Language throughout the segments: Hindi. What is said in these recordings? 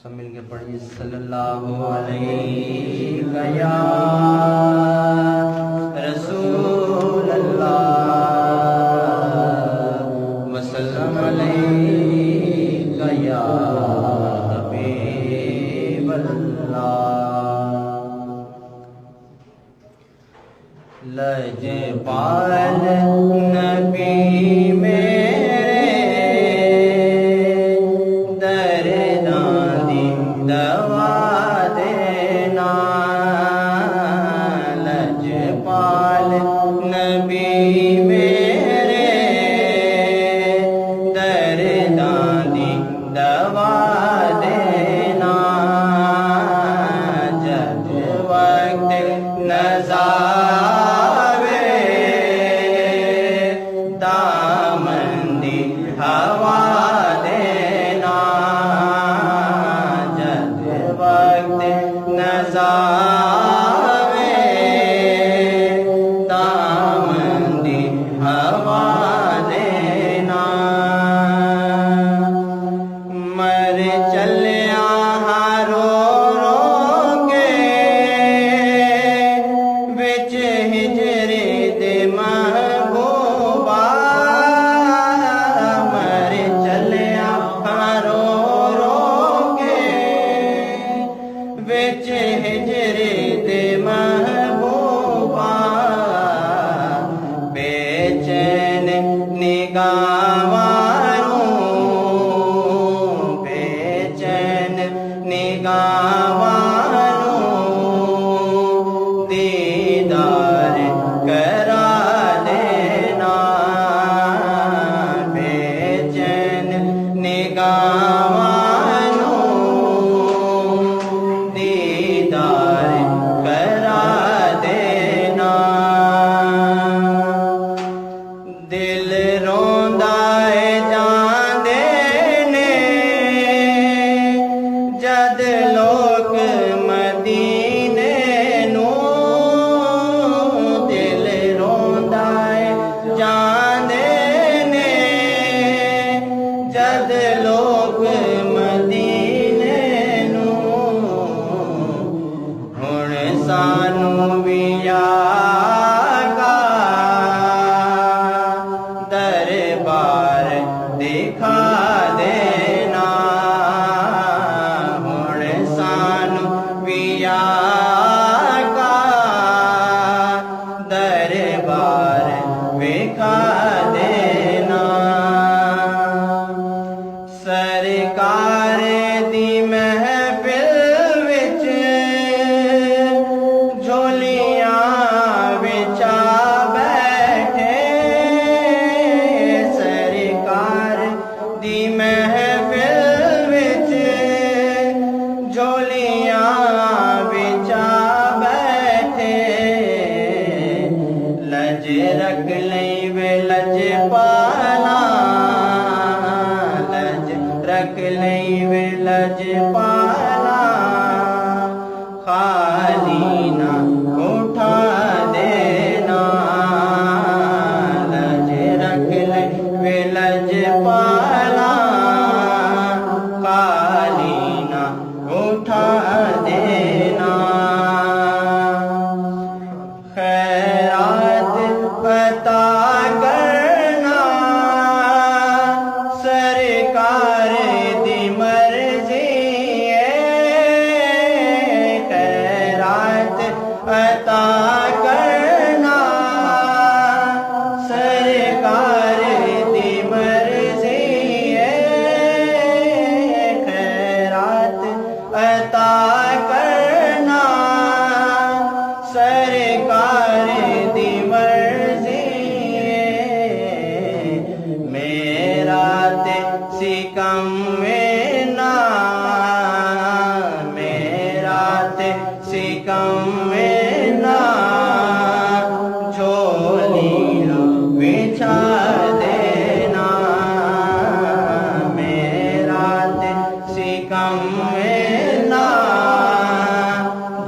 सब मिलके पढ़िए सल्लल्लाहु अलैहि या रसूल अल्लाह वसल्लम अलैका या हबीब अल्लाह। लजपाल नबी दवा देना, लजपाल नबी मेरे दर्दां दी दवा देना। जब वक्त नज़ावे दामन दी हवा देना, नज़ावे दामन दी हवा देना। मर चलिया रो रो के विच हिजरे दे महबूबा, मर चलिया रो रो के विच हिजरे दे महबूबा। बेचैन निगाहवारों, बेचैन निगाहवारों दीदार करा देना। बेचैन निगाहवारों दीदार करा देना। दिल रोंदा है जांदे ने जद लोक मदीने नूं, दिल रोंदा है जांदे ने जद लोक मदीने नूं। हुण सानू भी आका दरबार दिखा देना। हुण सानू भी आका दरबार दिखा देना। सरकार दी महफिल विच झोलियां विचा बैठे, सरकार दी महफिल विच झोलियां विचा बैठे। लज रख लई वे लजपाला, लज रख लई वे लजपाला। खाली ना उठा देना, लज रख लई वे लजपाला। खाली ना उठा देना। खैरात अता करना सरकार दी मर्जी है। खैरात अता करना सरकार दी मर्जी है। खैरात अता करना सरकार दी मर्जी है। मेरा ते सिकम में ना, मेरा ते सिकम में ना। झोली बिछा देना, मेरा ते सिकम में ना।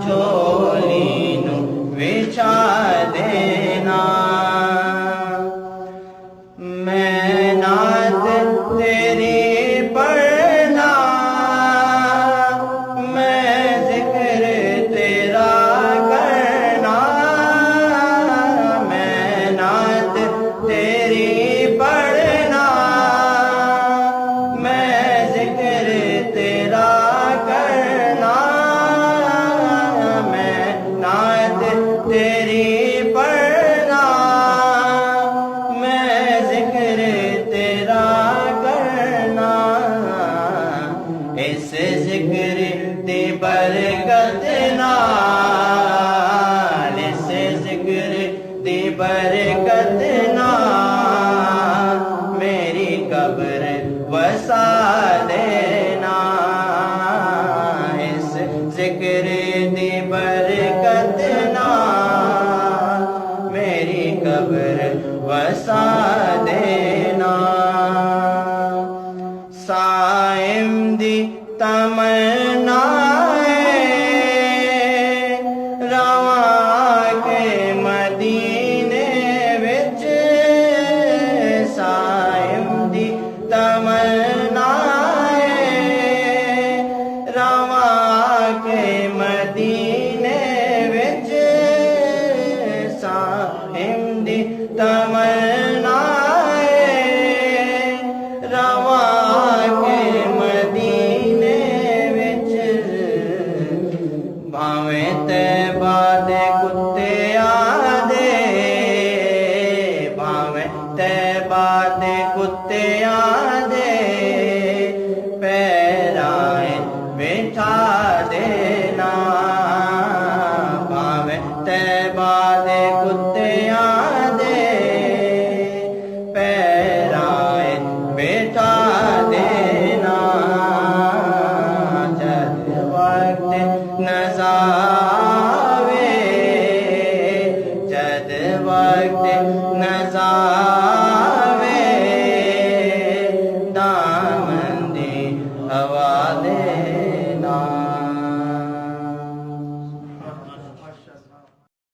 झोली बिछा देना। मैं नात तेरी पढ़ना इस जिक्र दी बरकत नाल, इस जिक्र दी बरकत नाल मेरी कब्र वसा देना। इस जिक्र दी बरकत नाल मेरी कब्र वसा देना। साइम दी तमन्ना